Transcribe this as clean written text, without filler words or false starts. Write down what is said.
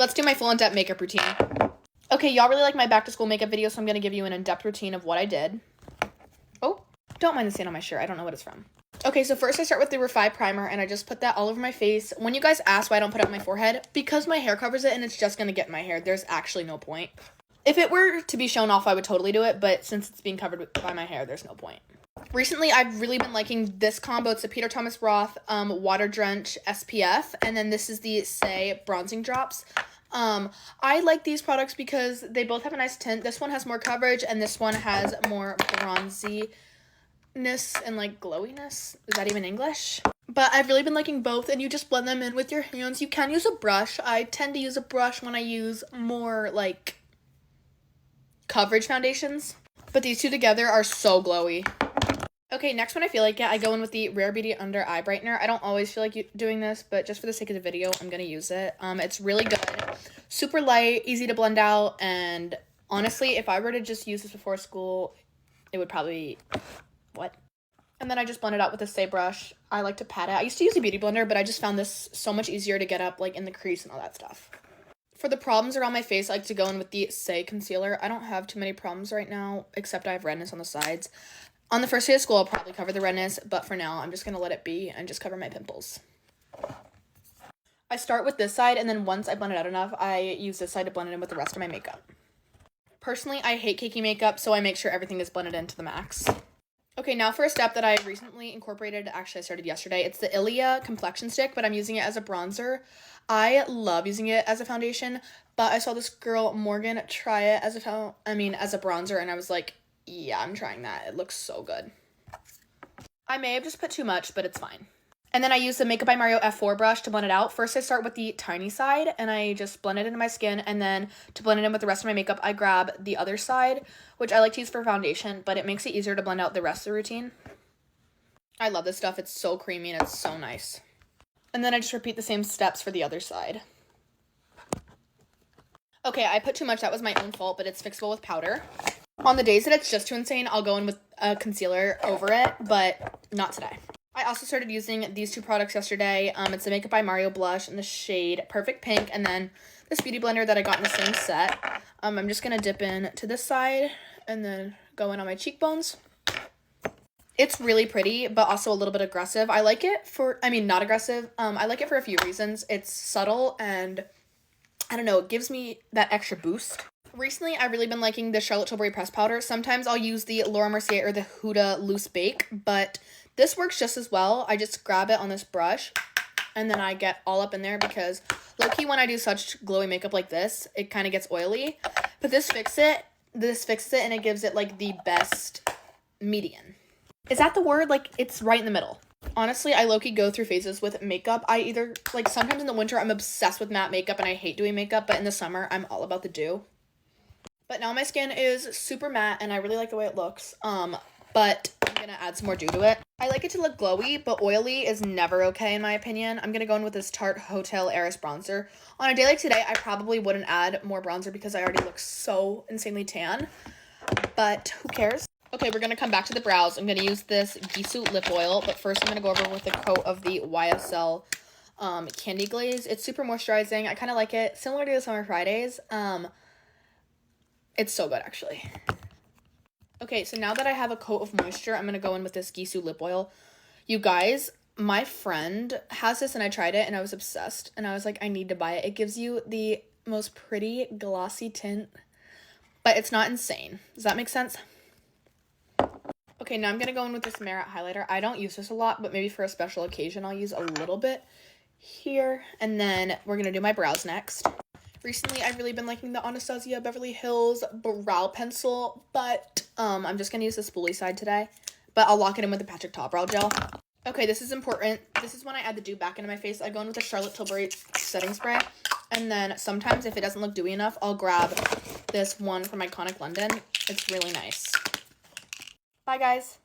let's do my full in-depth makeup routine. Okay, y'all really like my back to school makeup video, so I'm going to give you an in-depth routine of what I did. Oh, don't mind the stain on my shirt. I don't know what it's from. Okay, so first I start with the Refi Primer, and I just put that all over my face. When you guys ask why I don't put it on my forehead, because my hair covers it and it's just going to get in my hair. There's actually no point. If it were to be shown off, I would totally do it, but since it's being covered by my hair, there's no point. Recently, I've really been liking this combo. It's a Peter Thomas Roth Water Drench SPF, and then this is the Say Bronzing Drops. I like these products because they both have a nice tint. This one has more coverage, and this one has more bronziness and like glowiness. Is that even English? But I've really been liking both, and you just blend them in with your hands. You can use a brush. I tend to use a brush when I use more like coverage foundations, but these two together are so glowy. Okay, next when I feel like it, I go in with the Rare Beauty Under Eye Brightener. I don't always feel like doing this, but just for the sake of the video, I'm going to use it. It's really good. Super light, easy to blend out, and honestly, if I were to just use this before school, it would probably... What? And then I just blend it out with a Say brush. I like to pat it. I used to use a beauty blender, but I just found this so much easier to get up like in the crease and all that stuff. For the problems around my face, I like to go in with the Say Concealer. I don't have too many problems right now, except I have redness on the sides. On the first day of school, I'll probably cover the redness, but for now, I'm just going to let it be and just cover my pimples. I start with this side, and then once I blend it out enough, I use this side to blend it in with the rest of my makeup. Personally, I hate cakey makeup, so I make sure everything is blended in to the max. Okay, now for a step that I recently incorporated. Actually, I started yesterday. It's the Ilia Complexion Stick, but I'm using it as a bronzer. I love using it as a foundation, but I saw this girl, Morgan, try it as a bronzer, and I was like, yeah, I'm trying that. It looks so good. I may have just put too much, but it's fine. And then I use the Makeup by Mario F4 brush to blend it out. First, I start with the tiny side, and I just blend it into my skin. And then to blend it in with the rest of my makeup, I grab the other side, which I like to use for foundation, but it makes it easier to blend out the rest of the routine. I love this stuff. It's so creamy, and it's so nice. And then I just repeat the same steps for the other side. Okay, I put too much. That was my own fault, but it's fixable with powder. On the days that it's just too insane, I'll go in with a concealer over it, but not today. I also started using these two products yesterday. It's the Makeup by Mario blush in the shade Perfect Pink, and then this beauty blender that I got in the same set. I'm just going to dip in to this side and then go in on my cheekbones. It's really pretty, but also a little bit aggressive. I like it for, not aggressive. I like it for a few reasons. It's subtle and, I don't know, it gives me that extra boost. Recently, I've really been liking the Charlotte Tilbury Press Powder. Sometimes I'll use the Laura Mercier or the Huda Loose Bake, but this works just as well. I just grab it on this brush, and then I get all up in there because low-key when I do such glowy makeup like this, it kind of gets oily. But this fixes it, and it gives it, like, the best median. Is that the word? Like, it's right in the middle. Honestly, I low-key go through phases with makeup. I either, like, sometimes in the winter, I'm obsessed with matte makeup, and I hate doing makeup, but in the summer, I'm all about the dew. But now my skin is super matte, and I really like the way it looks, but I'm going to add some more dew to it. I like it to look glowy, but oily is never okay in my opinion. I'm going to go in with this Tarte Hotel Heiress bronzer. On a day like today, I probably wouldn't add more bronzer because I already look so insanely tan, but who cares? Okay, we're going to come back to the brows. I'm going to use this Gisou lip oil, but first I'm going to go over with a coat of the YSL Candy Glaze. It's super moisturizing. I kind of like it. Similar to the Summer Fridays. It's so good, actually. Okay, so now that I have a coat of moisture, I'm going to go in with this Gisou lip oil. You guys, my friend has this, and I tried it, and I was obsessed. And I was like, I need to buy it. It gives you the most pretty glossy tint, but it's not insane. Does that make sense? Okay, now I'm going to go in with this Merit highlighter. I don't use this a lot, but maybe for a special occasion, I'll use a little bit here. And then we're going to do my brows next. Recently, I've really been liking the Anastasia Beverly Hills brow pencil, but I'm just going to use the spoolie side today, but I'll lock it in with the Patrick Ta brow gel. Okay, this is important. This is when I add the dew back into my face. I go in with the Charlotte Tilbury setting spray, and then sometimes if it doesn't look dewy enough, I'll grab this one from Iconic London. It's really nice. Bye, guys.